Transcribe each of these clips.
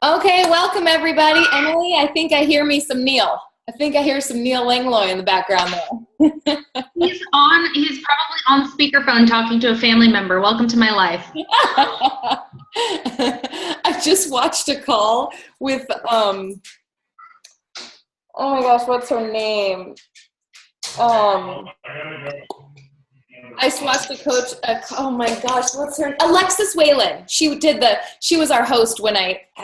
Okay, welcome everybody. Emily, I think I hear me some Neil. I think I hear some Neil Langlois in the background there. He's probably on speakerphone talking to a family member. Welcome to my life. I just watched a call with, oh my gosh, what's her name? I just watched the coach, oh my gosh, what's her, Alexis Whalen. She was our host when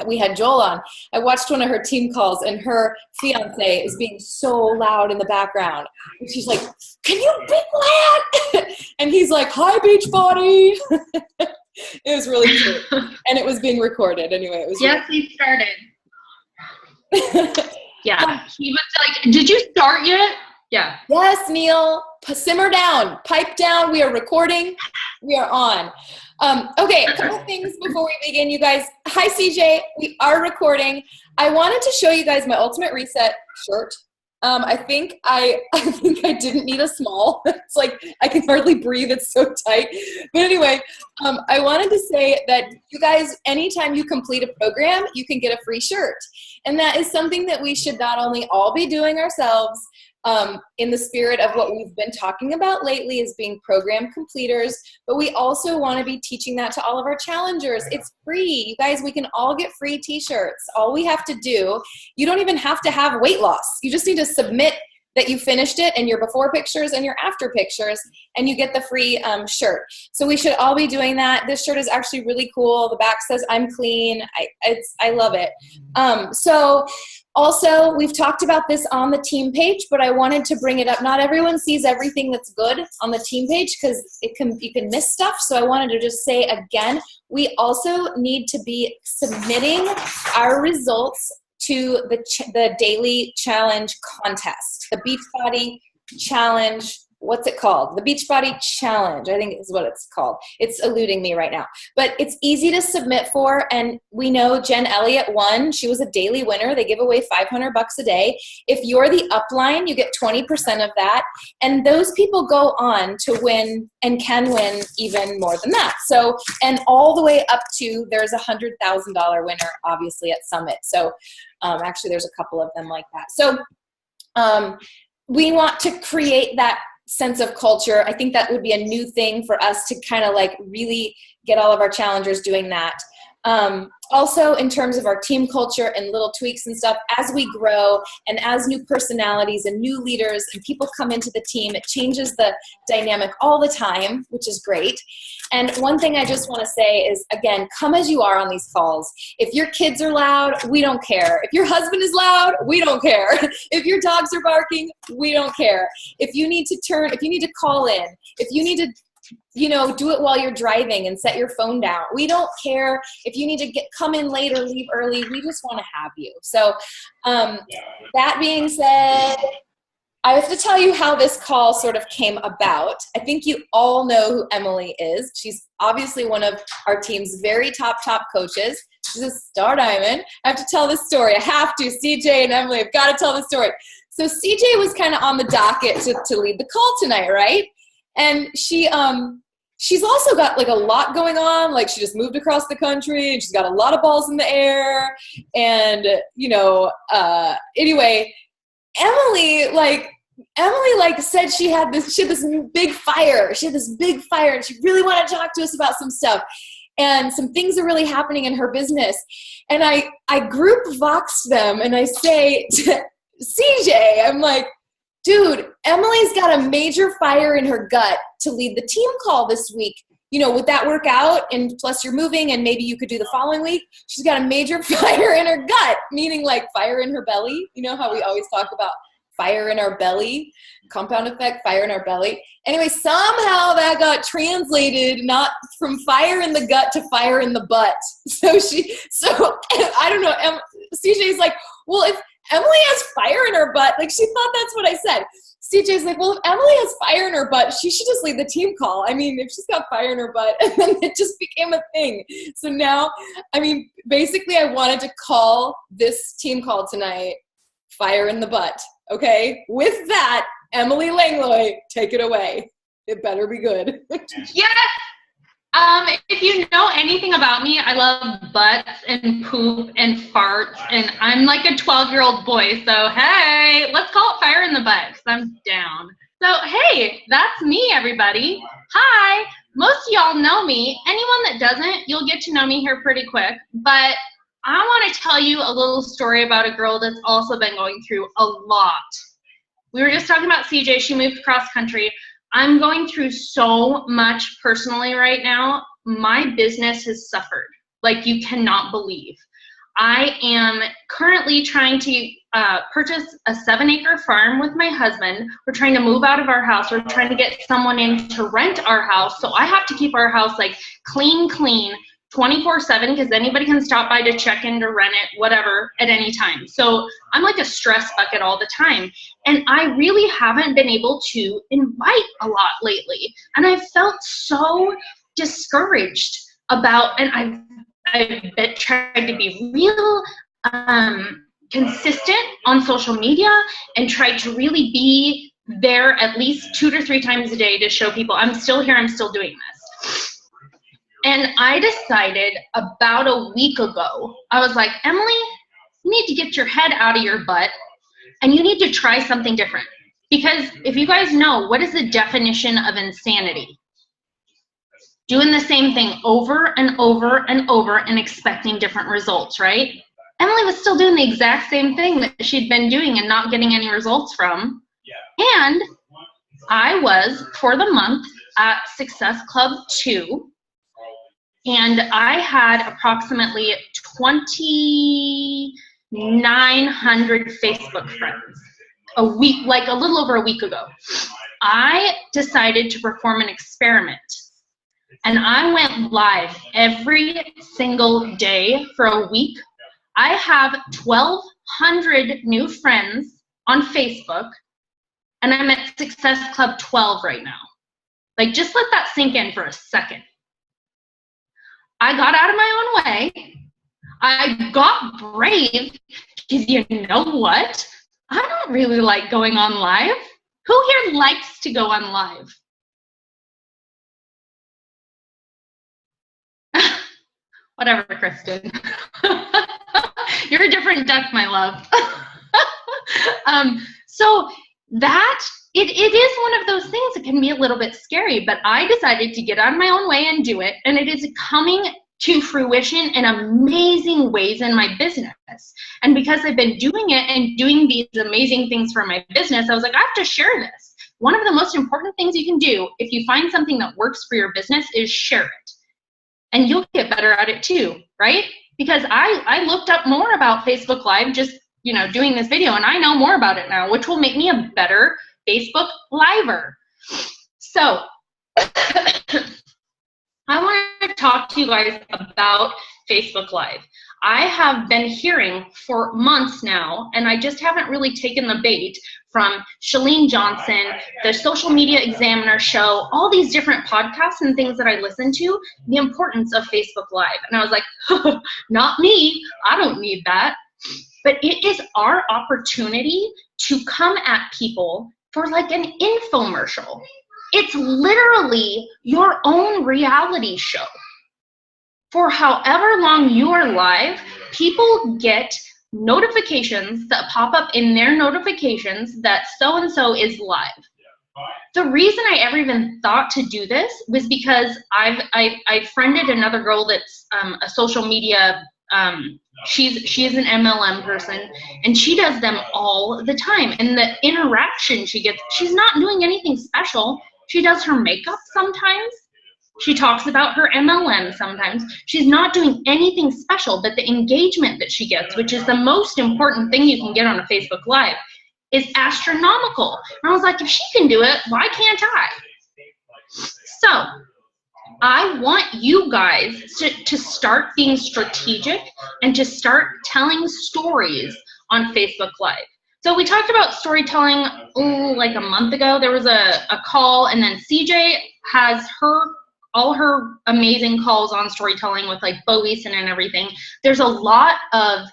we had Joel on. I watched one of her team calls and her fiance is being so loud in the background. And she's like, can you be quiet? And he's like, hi, Beachbody. It was really cute. And it was being recorded anyway. It was yes, he started. Yeah, he was like, did you start yet? Yeah. Yes, Neil. Simmer down. Pipe down. We are recording. We are on. Okay, a couple things before we begin, you guys. Hi, CJ. We are recording. I wanted to show you guys my Ultimate Reset shirt. I think I didn't need a small. It's like I can hardly breathe. It's so tight. But anyway, I wanted to say that you guys, anytime you complete a program, you can get a free shirt. And that is something that we should not only all be doing ourselves, in the spirit of what we've been talking about lately is being program completers, but we also want to be teaching that to all of our challengers. It's free. You guys, we can all get free t-shirts. All we have to do, you don't even have to have weight loss. You just need to submit that you finished it and your before pictures and your after pictures, and you get the free shirt. So we should all be doing that. This shirt is actually really cool. The back says I'm clean. I love it. So also, we've talked about this on the team page, but I wanted to bring it up. Not everyone sees everything that's good on the team page because you can miss stuff. So I wanted to just say again, we also need to be submitting our results to the daily challenge contest, the Beachbody Challenge. What's it called? The Beachbody Challenge, I think is what it's called. It's eluding me right now. But it's easy to submit for, and we know Jen Elliott won. She was a daily winner. They give away $500 a day. If you're the upline, you get 20% of that. And those people go on to win and can win even more than that. So, and all the way up to, there's a $100,000 winner, obviously, at Summit. So actually, there's a couple of them like that. So we want to create that sense of culture. I think that would be a new thing for us to kind of like really get all of our challengers doing that. Also, in terms of our team culture and little tweaks and stuff, as we grow and as new personalities and new leaders and people come into the team, it changes the dynamic all the time, which is great. And one thing I just want to say is, again, come as you are on these calls. If your kids are loud, we don't care. If your husband is loud, we don't care. If your dogs are barking, we don't care. If you need to call in, if you need to do it while you're driving and set your phone down. We don't care if you need to come in late or leave early. We just want to have you. So that being said, I have to tell you how this call sort of came about. I think you all know who Emily is. She's obviously one of our team's very top coaches. She's a star diamond. I have to tell this story. I have to. CJ and Emily, I've got to tell the story. So CJ was kind of on the docket to lead the call tonight, right? And she's also got like a lot going on. Like she just moved across the country and she's got a lot of balls in the air. And, anyway, Emily said she had this big fire. She had this big fire and she really wanted to talk to us about some stuff. And some things are really happening in her business. And I group voxed them and I say to CJ, I'm like, dude, Emily's got a major fire in her gut to lead the team call this week. Would that work out? And plus you're moving and maybe you could do the following week. She's got a major fire in her gut, meaning like fire in her belly. You know how we always talk about fire in our belly, compound effect, fire in our belly. Anyway, somehow that got translated not from fire in the gut to fire in the butt. So I don't know. CJ's like, well, if Emily has fire in her butt, like she thought that's what I said. CJ's like, well, if Emily has fire in her butt, she should just lead the team call. I mean, if she's got fire in her butt, and then it just became a thing. So now, basically I wanted to call this team call tonight, Fire in the Butt. Okay? With that, Emily Langlois, take it away. It better be good. Yes! If you know anything about me, I love butts and poop and farts, and I'm like a 12-year-old boy, so hey, let's call it fire in the butt, because I'm down. So hey, that's me, everybody. Hi, most of y'all know me. Anyone that doesn't, you'll get to know me here pretty quick, but I want to tell you a little story about a girl that's also been going through a lot. We were just talking about CJ. She moved cross country. I'm going through so much personally right now. My business has suffered like you cannot believe. I am currently trying to purchase a 7-acre farm with my husband. We're trying to move out of our house. We're trying to get someone in to rent our house. So I have to keep our house like clean, 24/7, because anybody can stop by to check in, to rent it, whatever, at any time. So I'm like a stress bucket all the time. And I really haven't been able to invite a lot lately. And I felt so discouraged about, and I've tried to be real consistent on social media and tried to really be there at least 2 to 3 times a day to show people I'm still here, I'm still doing this. And I decided about a week ago, I was like, Emily, you need to get your head out of your butt and you need to try something different. Because if you guys know, what is the definition of insanity? Doing the same thing over and over and over and expecting different results, right? Emily was still doing the exact same thing that she'd been doing and not getting any results from. And I was, for the month, at Success Club 2. And I had approximately 2,900 Facebook friends a week, like a little over a week ago. I decided to perform an experiment. And I went live every single day for a week. I have 1,200 new friends on Facebook. And I'm at Success Club 12 right now. Like, just let that sink in for a second. I got out of my own way. I got brave, because you know what? I don't really like going on live. Who here likes to go on live? Whatever, Kristen. You're a different duck, my love. So that, it is one of those things that can be a little bit scary, but I decided to get out of my own way and do it, and it is coming to fruition in amazing ways in my business. And because I've been doing it and doing these amazing things for my business, I was like, I have to share this. One of the most important things you can do if you find something that works for your business is share it. And you'll get better at it too, right? Because I looked up more about Facebook Live just, doing this video, and I know more about it now, which will make me a better Facebook Liver. So I want to talk to you guys about Facebook Live. I have been hearing for months now, and I just haven't really taken the bait, from Chalene Johnson, the Social Media Examiner show, all these different podcasts and things that I listen to, the importance of Facebook Live. And I was like, not me, I don't need that. But it is our opportunity to come at people for like an infomercial. It's literally your own reality show. For however long you are live, people get notifications that pop up in their notifications that so-and-so is live. The reason I ever even thought to do this was because I friended another girl that's a social media, she is an MLM person, and she does them all the time. And the interaction she gets, she's not doing anything special. She does her makeup sometimes. She talks about her MLM sometimes. She's not doing anything special, but the engagement that she gets, which is the most important thing you can get on a Facebook Live, is astronomical. And I was like, if she can do it, why can't I? So I want you guys to start being strategic and to start telling stories on Facebook Live. So we talked about storytelling like a month ago. There was a call, and then CJ has all her amazing calls on storytelling with like Bo Eason and everything. There's a lot of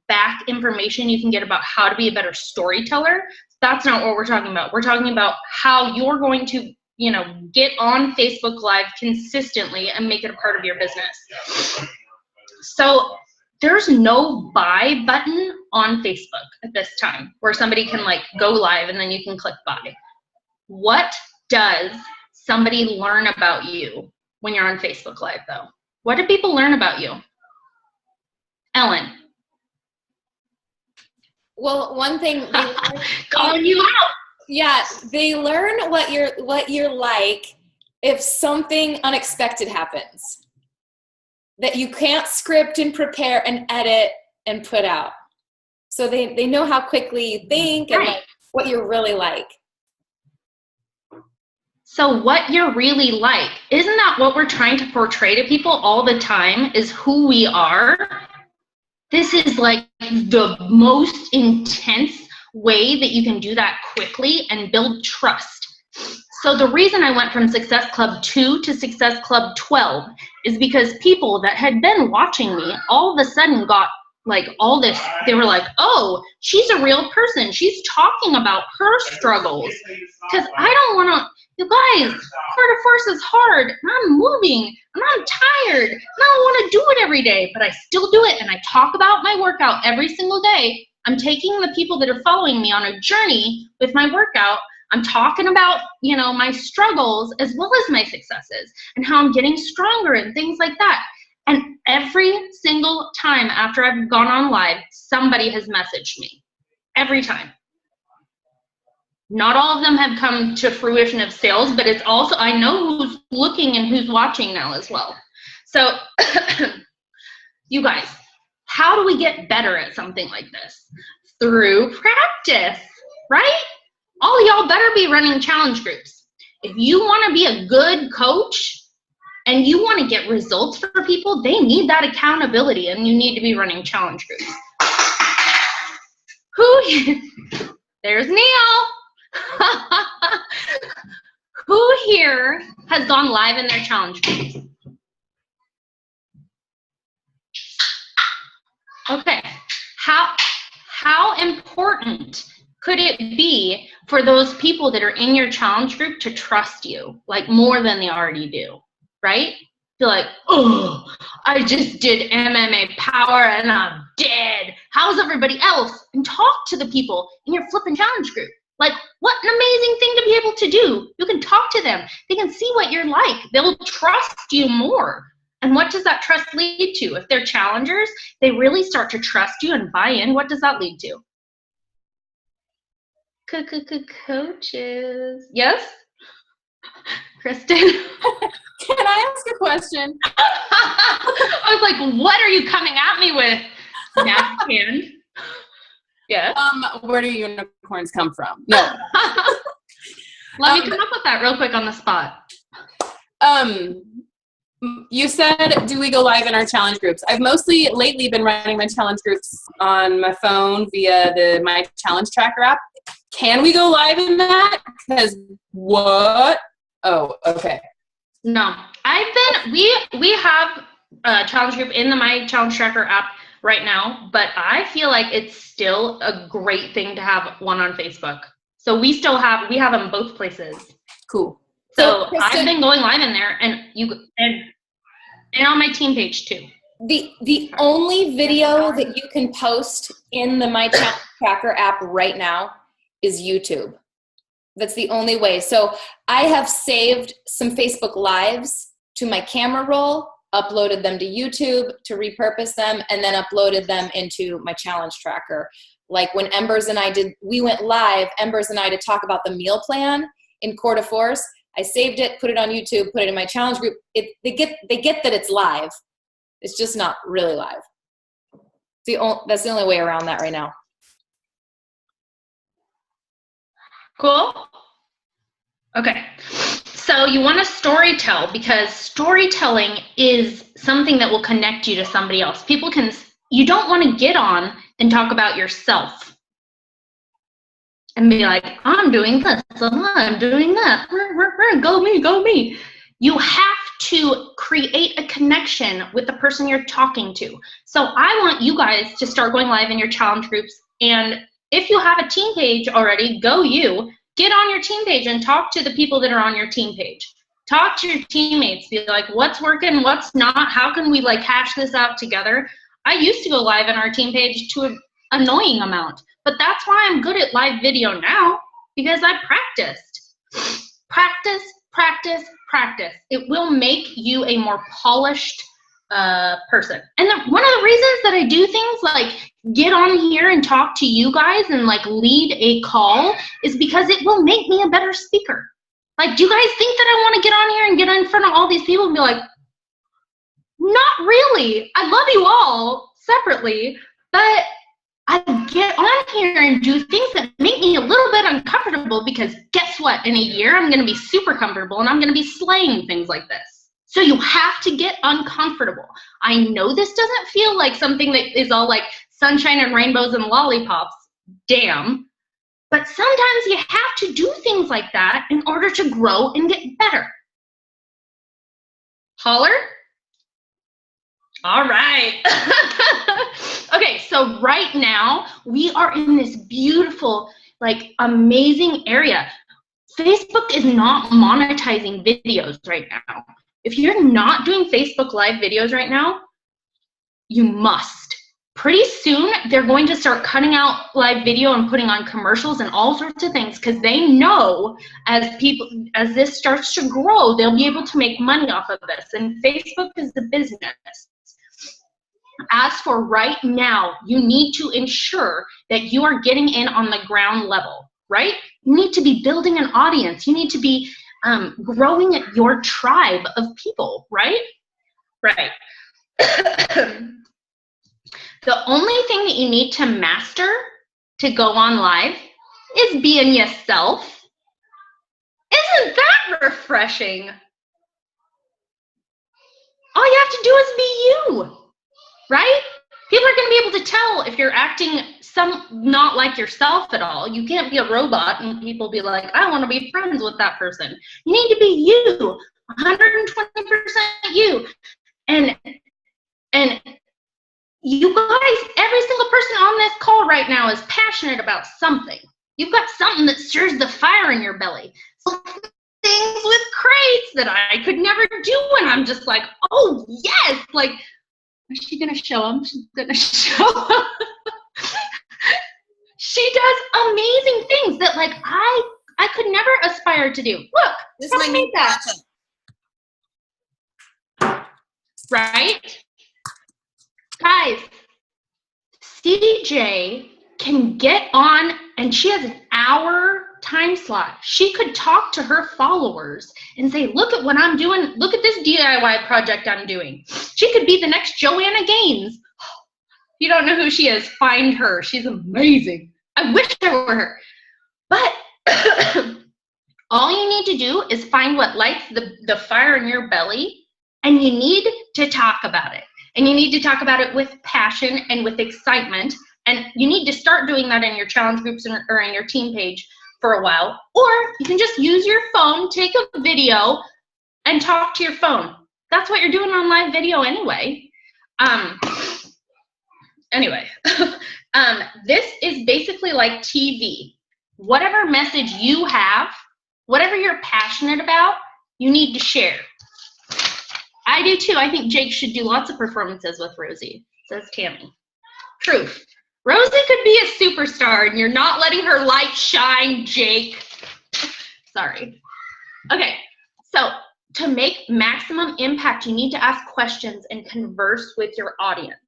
back information you can get about how to be a better storyteller. That's not what we're talking about. We're talking about how you're going to you know, get on Facebook Live consistently and make it a part of your business. So there's no buy button on Facebook at this time where somebody can like go live and then you can click buy. What does somebody learn about you when you're on Facebook Live though? What do people learn about you? Ellen. Well, one thing they learn, calling you out. Yeah, they learn what you're like if something unexpected happens that you can't script and prepare and edit and put out. So they know how quickly you think and like what you're really like. So what you're really like, isn't that what we're trying to portray to people all the time, is who we are? This is like the most intense way that you can do that quickly and build trust. So the reason I went from Success Club 2 to Success Club 12 is because people that had been watching me all of a sudden got like all this, they were like, oh, she's a real person. She's talking about her struggles. Because I don't want to, you guys, Quarter Force is hard, and I'm moving, and I'm tired, and I don't want to do it every day, but I still do it, and I talk about my workout every single day. I'm taking the people that are following me on a journey with my workout. I'm talking about, you know, my struggles as well as my successes and how I'm getting stronger and things like that. And every single time after I've gone on live, somebody has messaged me. Every time. Not all of them have come to fruition of sales, but it's also, I know who's looking and who's watching now as well. So, you guys, how do we get better at something like this? Through practice, right? All y'all better be running challenge groups. If you want to be a good coach and you want to get results for people, they need that accountability, and you need to be running challenge groups. There's Neil. Who here has gone live in their challenge groups? Okay. How important could it be for those people that are in your challenge group to trust you, like more than they already do, right? Be like, oh, I just did MMA power and I'm dead. How's everybody else? And talk to the people in your flipping challenge group. Like, what an amazing thing to be able to do. You can talk to them. They can see what you're like. They'll trust you more. And what does that trust lead to? If they're challengers, they really start to trust you and buy in. What does that lead to? Coaches. Yes? Kristen? Can I ask a question? I was like, what are you coming at me with? Napkin. Yes. Where do unicorns come from? No. Let me come up with that real quick on the spot. You said, do we go live in our challenge groups? I've mostly lately been running my challenge groups on my phone via the My Challenge Tracker app. Can we go live in that? Because what? Oh, okay. No, we have a challenge group in the My Challenge Tracker app right now, but I feel like it's still a great thing to have one on Facebook. So we have them both places. Cool. So I've been going live in there, and on my team page too. The only video that you can post in the My Challenge Tracker app right now is YouTube. That's the only way. So I have saved some Facebook Lives to my camera roll, uploaded them to YouTube to repurpose them, and then uploaded them into my challenge tracker. Like when Embers and I we went live, Embers and I, to talk about the meal plan in Quarter Force. I saved it, put it on YouTube, put it in my challenge group. They get that it's live. It's just not really live. That's the only way around that right now. Cool. Okay. So you want to storytell, because storytelling is something that will connect you to somebody else. You don't want to get on and talk about yourself and be like, I'm doing this, I'm doing that, go me, go me. You have to create a connection with the person you're talking to. So I want you guys to start going live in your challenge groups. And if you have a team page already, go you. get on your team page and talk to the people that are on your team page. Talk to your teammates. Be like, what's working, what's not? How can we like hash this out together? I used to go live on our team page to an annoying amount, but that's why I'm good at live video now, because I practiced. Practice, practice, practice. It will make you a more polished person. And one of the reasons that I do things like get on here and talk to you guys and like lead a call is because it will make me a better speaker. Like, do you guys think that I want to get on here and get in front of all these people and be like, not really. I love you all separately, but I get on here and do things that make me a little bit uncomfortable, because guess what? In a year, I'm going to be super comfortable and I'm going to be slaying things like this. So you have to get uncomfortable. I know this doesn't feel like something that is all like sunshine and rainbows and lollipops. Damn. But sometimes you have to do things like that in order to grow and get better. Holler? All right. Okay, so right now we are in this beautiful, like amazing area. Facebook is not monetizing videos right now. If you're not doing Facebook Live videos right now, you must. Pretty soon, they're going to start cutting out live video and putting on commercials and all sorts of things, because they know as this starts to grow, they'll be able to make money off of this. And Facebook is the business. As for right now, you need to ensure that you are getting in on the ground level, right? You need to be building an audience. You need to be growing your tribe of people, right? Right. The only thing that you need to master to go on live is being yourself. Isn't that refreshing? All you have to do is be you, right? People are going to be able to tell if you're acting not like yourself at all. You can't be a robot and people be like, I want to be friends with that person. You need to be you, 120% you. And you guys, every single person on this call right now is passionate about something. You've got something that stirs the fire in your belly. So things with crates that I could never do, and I'm just like, oh yes, like, is she gonna show them? She's gonna show them. She does amazing things that like I could never aspire to do. Look, this is my new that. Right? Guys, CJ can get on, and she has an hour time slot. She could talk to her followers and say, look at what I'm doing. Look at this DIY project I'm doing. She could be the next Joanna Gaines. You don't know who she is, find her. She's amazing. I wish I were her. But all you need to do is find what lights the fire in your belly, and you need to talk about it. And you need to talk about it with passion and with excitement. And you need to start doing that in your challenge groups or in your team page for a while. Or you can just use your phone, take a video, and talk to your phone. That's what you're doing on live video anyway. This is basically like TV. Whatever message you have, whatever you're passionate about, you need to share. I do too. I think Jake should do lots of performances with Rosie, says Tammy. Truth. Rosie could be a superstar and you're not letting her light shine, Jake. Sorry. Okay, so to make maximum impact, you need to ask questions and converse with your audience.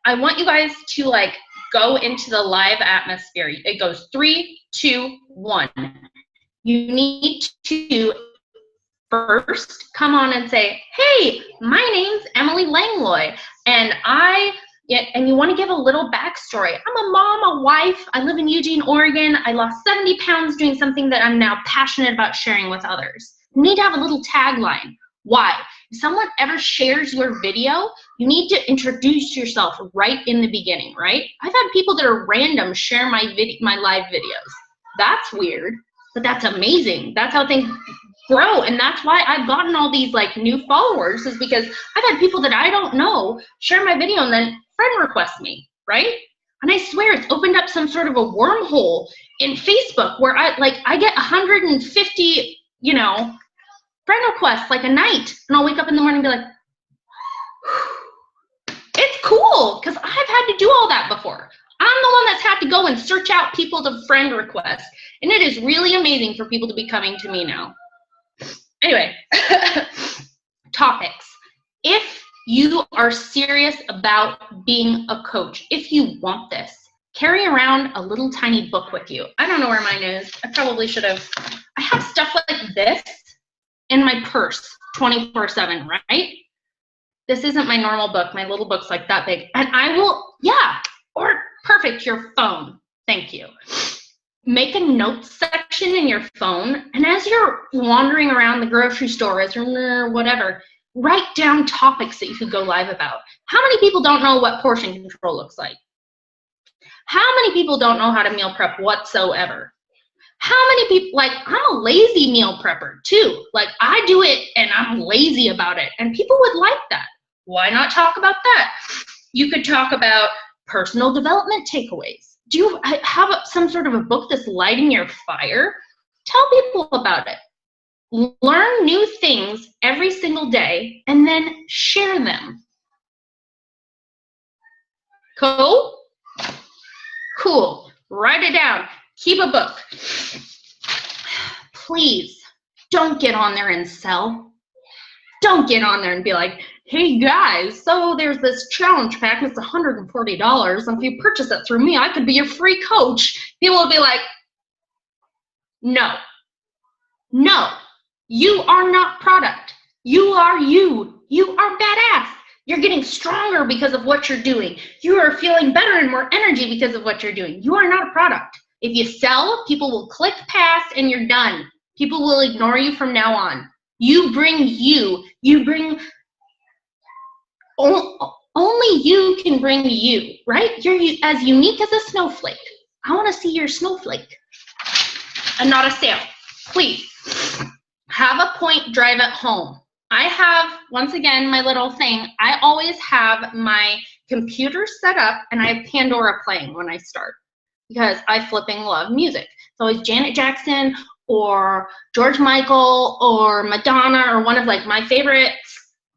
I want you guys to like go into the live atmosphere. It goes 3, 2, 1. You need to first come on and say, hey, my name's Emily Langlois, and you want to give a little backstory. I'm a mom, a wife. I live in Eugene, Oregon. I lost 70 pounds doing something that I'm now passionate about sharing with others. You need to have a little tagline. Why? If someone ever shares your video, you need to introduce yourself right in the beginning, right? I've had people that are random share my live videos. That's weird, but that's amazing. That's how things grow, and that's why I've gotten all these like new followers, is because I've had people that I don't know share my video and then friend request me, right? And I swear it's opened up some sort of a wormhole in Facebook where I get 150, friend requests like a night. And I'll wake up in the morning and be like, it's cool, because I've had to do all that before. I'm the one that's had to go and search out people to friend request. And it is really amazing for people to be coming to me now. Anyway, topics. If you are serious about being a coach, if you want this, carry around a little tiny book with you. I don't know where mine is. I probably should have. I have stuff like this in my purse 24/7, right? This isn't my normal book. My little book's like that big. And I will, or perfect, your phone. Thank you. Make a notes section in your phone. And as you're wandering around the grocery store or whatever, write down topics that you could go live about. How many people don't know what portion control looks like? How many people don't know how to meal prep whatsoever? How many people, I'm a lazy meal prepper too. I do it and I'm lazy about it. And people would like that. Why not talk about that? You could talk about personal development takeaways. Do you have some sort of a book that's lighting your fire? Tell people about it. Learn new things every single day and then share them. Cool? Cool. Write it down. Keep a book. Please don't get on there and sell. Don't get on there and be like, hey guys, so there's this challenge pack, it's $140, and if you purchase it through me, I could be your free coach. People will be like, no, you are not product. You are you. You are badass. You're getting stronger because of what you're doing. You are feeling better and more energy because of what you're doing. You are not a product. If you sell, people will click past and you're done. People will ignore you from now on. You bring you. You bring, only you can bring you, right? You're as unique as a snowflake. I want to see your snowflake and not a sale. Please have a point, drive it home. I have, once again, my little thing. I always have my computer set up and I have Pandora playing when I start because I flipping love music. It's always Janet Jackson or George Michael or Madonna or one of my favorites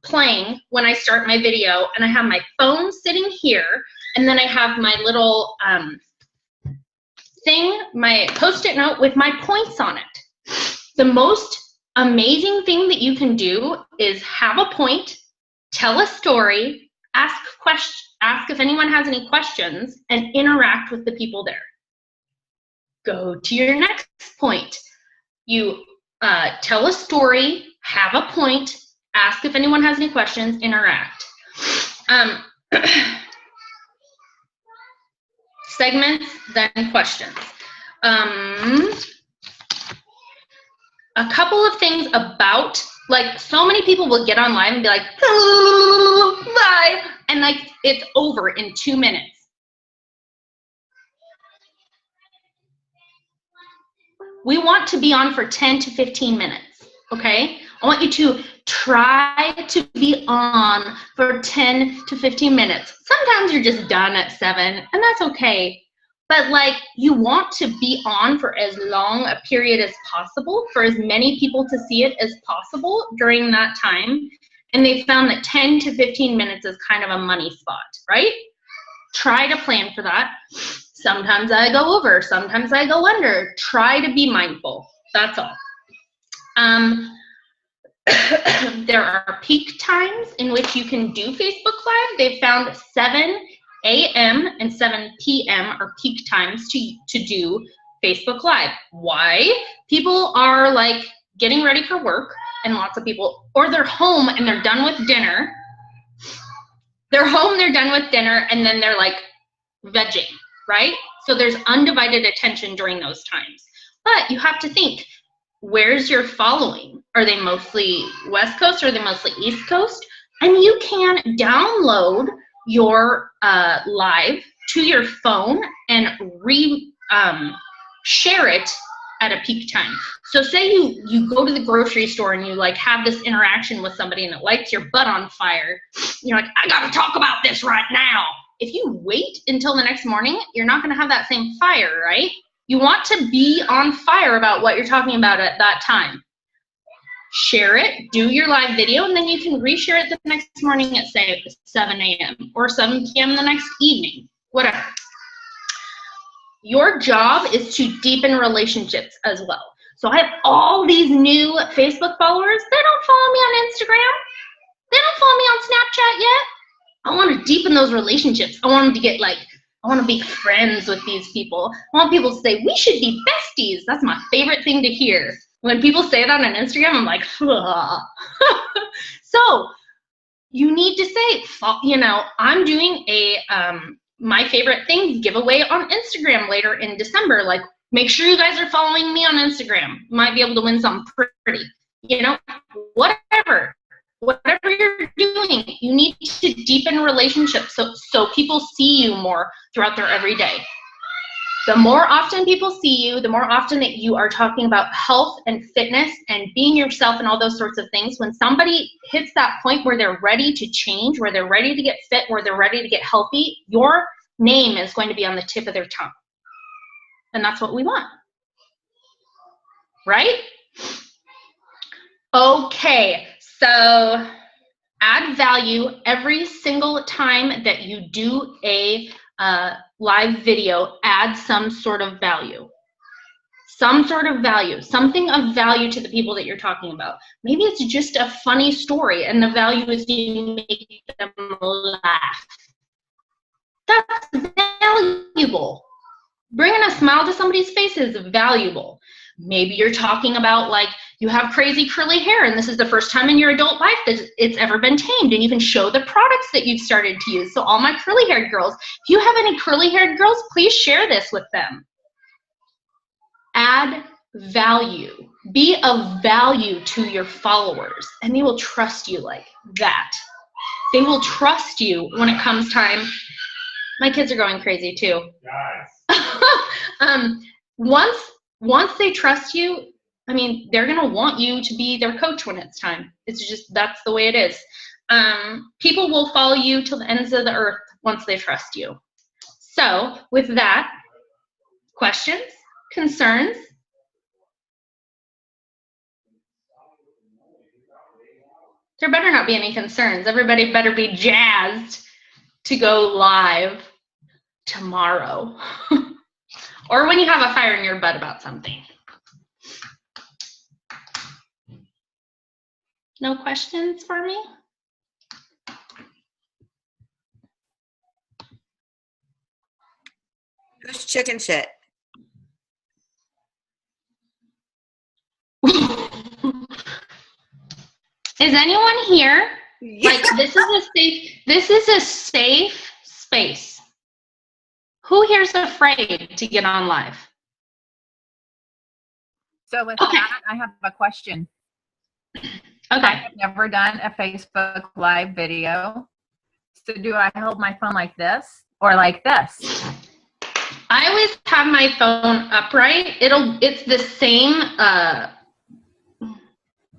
playing when I start my video. And I have my phone sitting here and then I have my little thing, my Post-it note with my points on it. The most amazing thing that you can do is have a point, tell a story, ask if anyone has any questions, and interact with the people there. Go to your next point. You tell a story, have a point, ask if anyone has any questions, interact. Segments, then questions. A couple of things about, so many people will get on live and be like, bye, and it's over in 2 minutes. We want to be on for 10 to 15 minutes, okay? I want you to try to be on for 10 to 15 minutes. Sometimes you're just done at 7, and that's okay. But you want to be on for as long a period as possible, for as many people to see it as possible during that time. And they found that 10 to 15 minutes is kind of a money spot, right? Try to plan for that. Sometimes I go over, sometimes I go under. Try to be mindful. That's all. There are peak times in which you can do Facebook Live. They've found 7 a.m. and 7 p.m. are peak times to do Facebook Live. Why? People are getting ready for work, and lots of people, or they're home and they're done with dinner. They're home, they're done with dinner, and then they're vegging, right? So there's undivided attention during those times. But you have to think, where's your following? Are they mostly West Coast or are they mostly East Coast? And you can download your live to your phone and share it at a peak time. So say you go to the grocery store and you have this interaction with somebody and it lights your butt on fire. You're like, I gotta talk about this right now. if you wait until the next morning, you're not going to have that same fire, right? You want to be on fire about what you're talking about at that time. Share it, do your live video, and then you can reshare it the next morning at, say, 7 a.m. or 7 p.m. the next evening, whatever. Your job is to deepen relationships as well. So I have all these new Facebook followers. They don't follow me on Instagram. They don't follow me on Snapchat yet. I want to deepen those relationships. I want them to get I want to be friends with these people. I want people to say, we should be besties. That's my favorite thing to hear. When people say that on Instagram, I'm like, ugh. So you need to say, I'm doing a my favorite thing giveaway on Instagram later in December. Like, make sure you guys are following me on Instagram. You might be able to win something pretty. Whatever you're doing, you need to deepen relationships so people see you more throughout their everyday. The more often people see you, the more often that you are talking about health and fitness and being yourself and all those sorts of things, when somebody hits that point where they're ready to change, where they're ready to get fit, where they're ready to get healthy, your name is going to be on the tip of their tongue. And that's what we want. Right? Okay, so add value every single time that you do a live video. Add some sort of value. Something of value to the people that you're talking about. Maybe it's just a funny story and the value is you make them laugh. That's valuable. Bringing a smile to somebody's face is valuable. Maybe you're talking about you have crazy curly hair and this is the first time in your adult life that it's ever been tamed, and you can show the products that you've started to use. So all my curly haired girls, if you have any curly haired girls, please share this with them. Add value. Be of value to your followers, and they will trust you like that. They will trust you when it comes time. My kids are going crazy too. Once they trust you, they're going to want you to be their coach when it's time. It's just, that's the way it is. People will follow you till the ends of the earth once they trust you. So with that, questions, concerns? There better not be any concerns. Everybody better be jazzed to go live tomorrow. Or when you have a fire in your butt about something. No questions for me? Who's chicken shit? Is anyone here? Yeah. This is a safe space. Who here's afraid to get on live? So with that, I have a question. Okay. I've never done a Facebook live video. So do I hold my phone like this or like this? I always have my phone upright. It's the same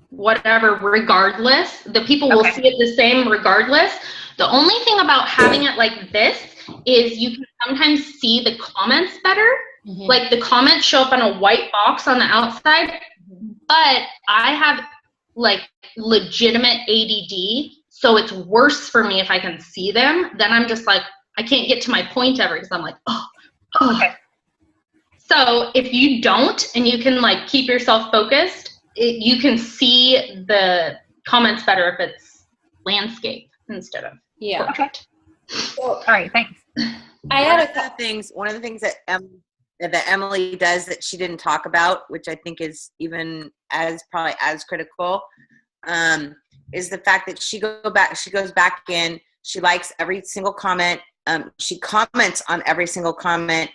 whatever regardless. The people will see it the same regardless. The only thing about having it like this is you can sometimes see the comments better. Mm-hmm. Like the comments show up on a white box on the outside, but I have legitimate ADD, so it's worse for me if I can see them. Then I'm just I can't get to my point ever because I'm oh. Okay. So if you don't and you can keep yourself focused, you can see the comments better if it's landscape instead of portrait. So, all right, thanks. I had one of the things that Emily does that she didn't talk about, which I think is even probably as critical, is the fact that she goes back in, she likes every single comment, she comments on every single comment,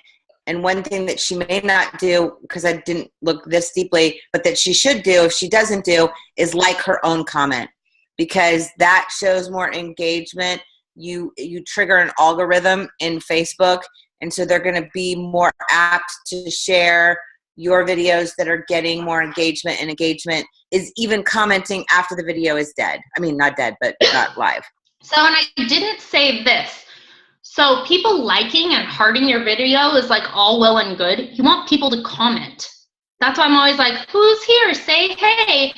and one thing that she may not do, because I didn't look this deeply, but that she should do if she doesn't do, is like her own comment, because that shows more engagement. You trigger an algorithm in Facebook, and so they're going to be more apt to share your videos that are getting more engagement, and engagement is even commenting after the video is dead. I mean, not dead, but not live. So, and I didn't say this. So people liking and hearting your video is like all well and good. You want people to comment. That's why I'm always like, who's here? Say hey.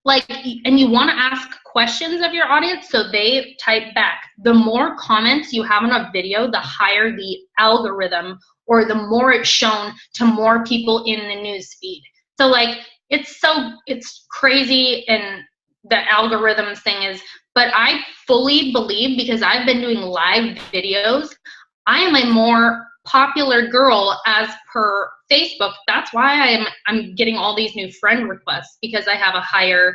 Like, and you want to ask questions of your audience so they type back. The more comments you have on a video, the higher the algorithm, or the more it's shown to more people in the news feed. So like, it's crazy, and the algorithms thing is, but I fully believe, because I've been doing live videos, I am a more popular girl as per Facebook. That's why I'm getting all these new friend requests, because I have a higher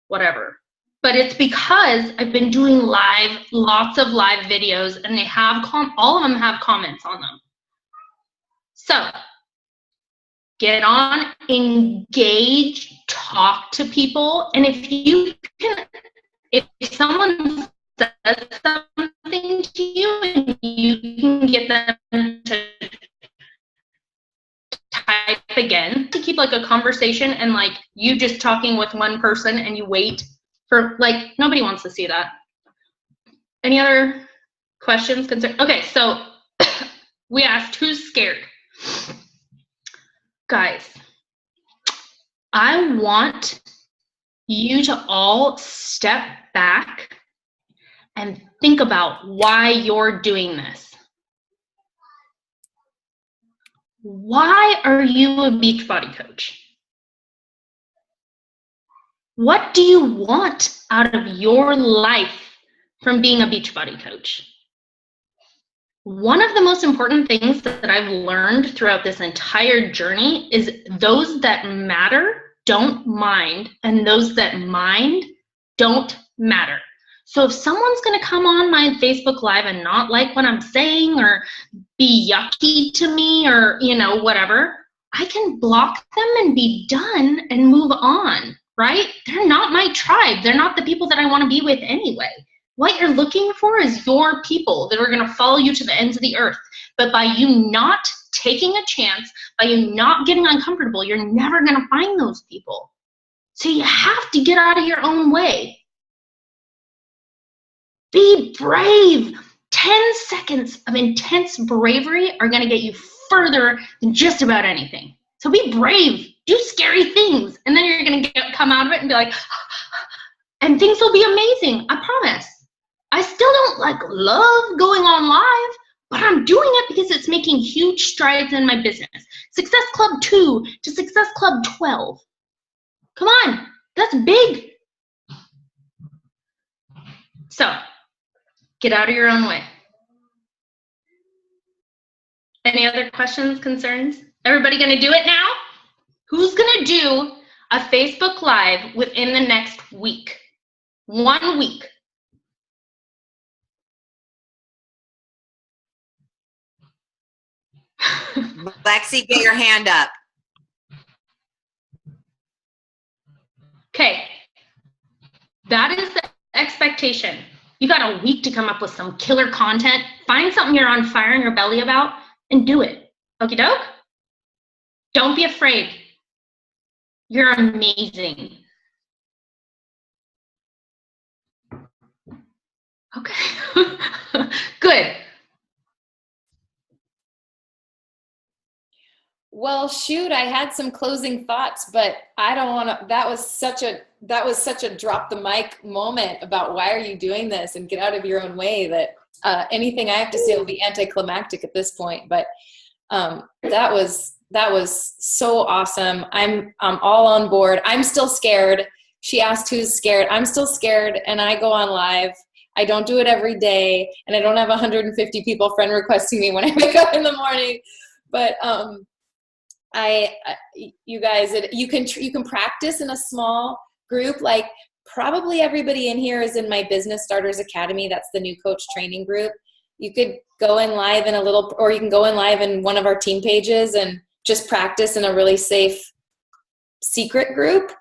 whatever. But it's because I've been doing lots of live videos, and they have all of them have comments on them. So get on, engage, talk to people, and if someone says something to you and you can get them to type again, to keep like a conversation, and like you just talking with one person and you wait for, like, nobody wants to see that. Any other questions, concerns? Okay, so we asked who's scared. Guys, I want you to all step back and think about why you're doing this. Why are you a Beachbody coach? What do you want out of your life from being a Beachbody coach? One of the most important things that I've learned throughout this entire journey is those that matter don't mind, and those that mind don't matter. So if someone's going to come on my Facebook Live and not like what I'm saying, or be yucky to me, or, you know, whatever, I can block them and be done and move on, right? They're not my tribe. They're not the people that I want to be with anyway. What you're looking for is your people that are going to follow you to the ends of the earth. But by you not taking a chance, by you not getting uncomfortable, you're never going to find those people. So you have to get out of your own way. Be brave. 10 seconds of intense bravery are going to get you further than just about anything. So be brave. Do scary things. And then you're going to come out of it and be like, and things will be amazing. I promise. I still don't love going on live, but I'm doing it because it's making huge strides in my business. Success Club 2 to Success Club 12. Come on, that's big. So, get out of your own way. Any other questions, concerns? Everybody gonna do it now? Who's gonna do a Facebook Live within the next week? 1 week. Lexi, get your hand up. Okay. That is the expectation. You got a week to come up with some killer content. Find something you're on fire in your belly about and do it. Okie doke? Don't be afraid. You're amazing. Okay. Good. Well, shoot, I had some closing thoughts, but I don't want to, that was such a drop the mic moment about why are you doing this and get out of your own way, that anything I have to say will be anticlimactic at this point. But that was so awesome. I'm all on board. I'm still scared. She asked who's scared. I'm still scared, and I go on live. I don't do it every day, and I don't have 150 people friend requesting me when I wake up in the morning. But you guys, you can practice in a small group. Like, probably everybody in here is in my Business Starters Academy. That's the new coach training group. You could go in live in or you can go in live in one of our team pages and just practice in a really safe secret group,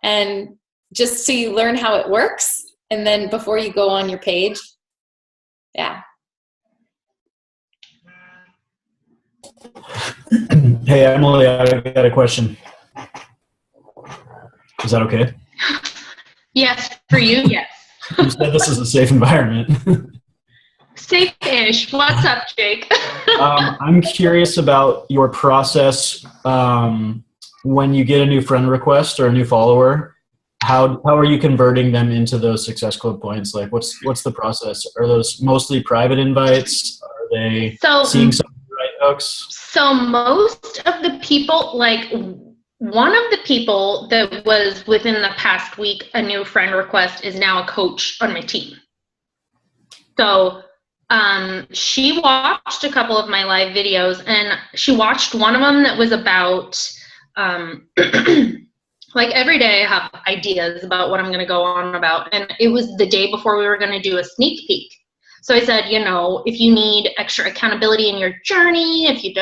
and just so you learn how it works. And then before you go on your page. Yeah. Hey, Emily, I got a question. Is that okay? Yes, for you, yes. You said this is a safe environment. Safe-ish. What's up, Jake? I'm curious about your process when you get a new friend request or a new follower. How are you converting them into those Success Club points? Like, what's the process? Are those mostly private invites? Are they seeing some of the right hooks? So most of the people, like one of the people that was within the past week, a new friend request, is now a coach on my team. So she watched a couple of my live videos, and she watched one of them that was about, like every day I have ideas about what I'm going to go on about. And it was the day before we were going to do a sneak peek. So I said, you know, if you need extra accountability in your journey, if you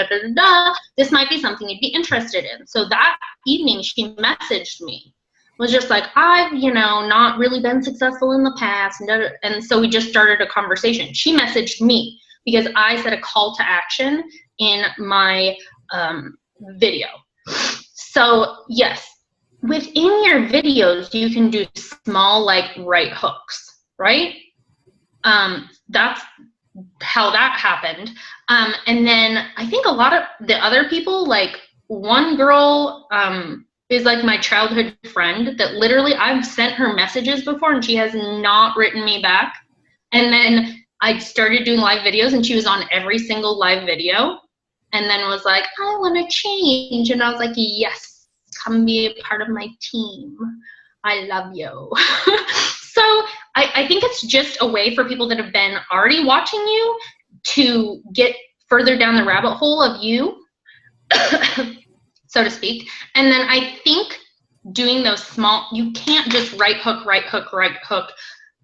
this might be something you'd be interested in. So that evening she messaged me, was just like, I've, you know, not really been successful in the past. And so we just started a conversation. She messaged me because I set a call to action in my video. So yes, within your videos, you can do small, like, right hooks, right? That's how that happened. And then I think a lot of the other people, like one girl is like my childhood friend that literally I've sent her messages before and she has not written me back. And then I started doing live videos and she was on every single live video and then was like, I want to change. And I was like, yes, come be a part of my team. I love you. So I think it's just a way for people that have been already watching you to get further down the rabbit hole of you, so to speak. And then I think doing those small, you can't just right hook,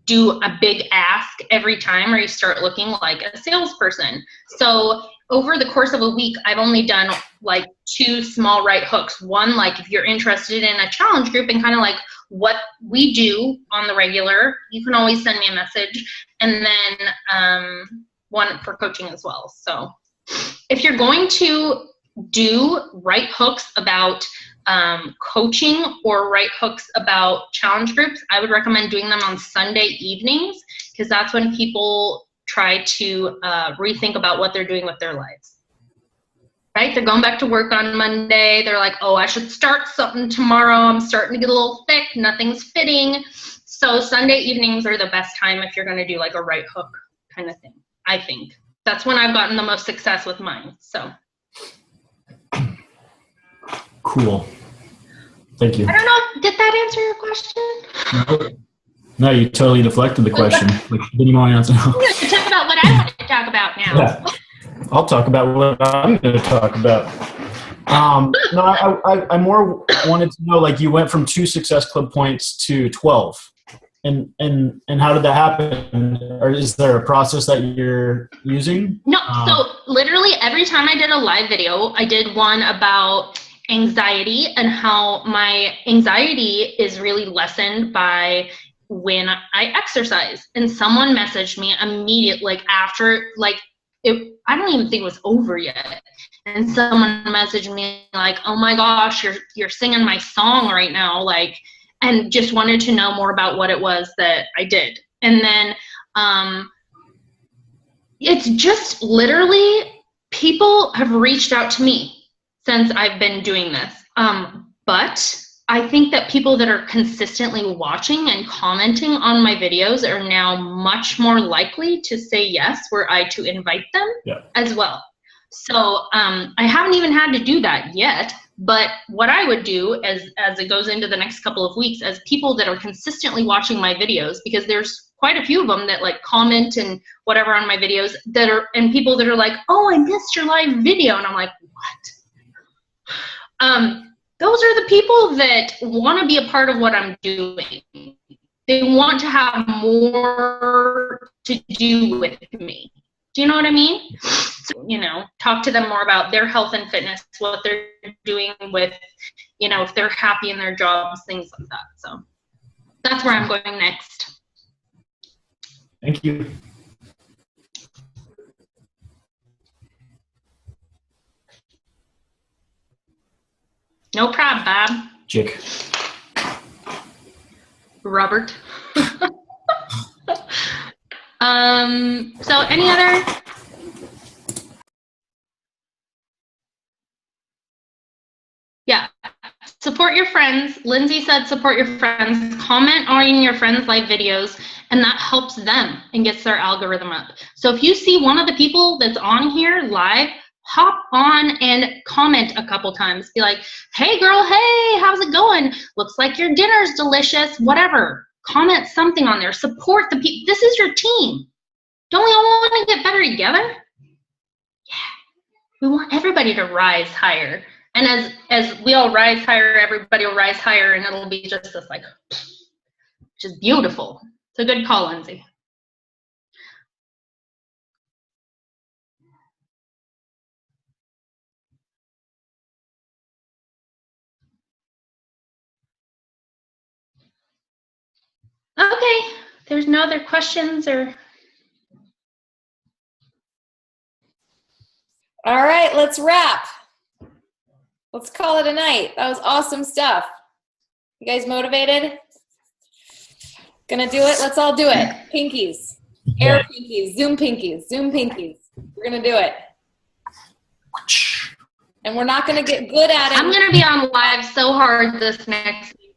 do a big ask every time or you start looking like a salesperson. So over the course of a week, I've only done like 2 small right hooks. One, like if you're interested in a challenge group and kind of like what we do on the regular, you can always send me a message. And then one for coaching as well. So if you're going to do right hooks about coaching or right hooks about challenge groups, I would recommend doing them on Sunday evenings because that's when people try to rethink about what they're doing with their lives. Right? They're going back to work on Monday. They're like, oh, I should start something tomorrow. I'm starting to get a little thick. Nothing's fitting. So Sunday evenings are the best time if you're going to do like a right hook kind of thing, I think. That's when I've gotten the most success with mine. So. Cool. Thank you. I don't know. Did that answer your question? No, you totally deflected the question. Like, what do you want to answer? I'm going to talk about what I want to talk about now. Yeah. I'll talk about what I'm going to talk about. No, I more wanted to know, like, you went from 2 Success Club points to 12. And how did that happen? Or is there a process that you're using? No, so literally every time I did a live video, I did one about anxiety and how my anxiety is really lessened by when I exercise. And someone messaged me immediately, like after, like, I don't even think it was over yet. And someone messaged me like, oh my gosh, you're singing my song right now. Like, and just wanted to know more about what it was that I did. And then it's just literally people have reached out to me since I've been doing this. But I think that people that are consistently watching and commenting on my videos are now much more likely to say yes were I to invite them as well. So I haven't even had to do that yet, but what I would do as it goes into the next couple of weeks, as people that are consistently watching my videos, because there's quite a few of them that like comment and whatever on my videos that are, and people that are like, oh, I missed your live video. And I'm like, what? Those are the people that want to be a part of what I'm doing. They want to have more to do with me. Do you know what I mean? So, you know, talk to them more about their health and fitness, what they're doing with, you know, if they're happy in their jobs, things like that. So that's where I'm going next. Thank you. No problem, Bob. Jake. Robert. So any other? Yeah. Support your friends. Lindsay said support your friends. Comment on your friends' live videos, and that helps them and gets their algorithm up. So if you see one of the people that's on here live, hop on and comment a couple times. Be like, hey girl, hey, how's it going? Looks like your dinner's delicious, whatever. Comment something on there. Support the people. This is your team. Don't we all want to get better together? Yeah. We want everybody to rise higher. And as we all rise higher, everybody will rise higher, and it'll be just this like, which is beautiful. It's a good call, Lindsay. Okay, there's no other questions or. All right, let's wrap. Let's call it a night. That was awesome stuff. You guys motivated? Gonna do it? Let's all do it. Pinkies. Air pinkies. Zoom pinkies. Zoom pinkies. We're gonna do it. And we're not gonna get good at it. I'm gonna be on live so hard this next week.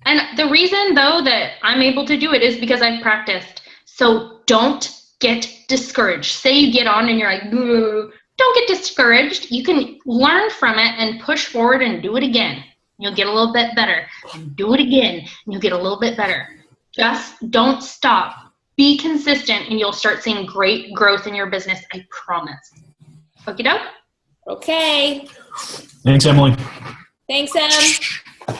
And the reason, though, that I'm able to do it is because I've practiced. So don't get discouraged. Say you get on and you're like, boo. Don't get discouraged. You can learn from it and push forward and do it again. You'll get a little bit better. And do it again, and you'll get a little bit better. Just don't stop. Be consistent, and you'll start seeing great growth in your business. I promise. Okie doke? Okay. Thanks, Emily. Thanks, Em.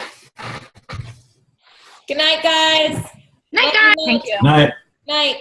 Good night, guys. Night, guys. Thank you. Night. Night.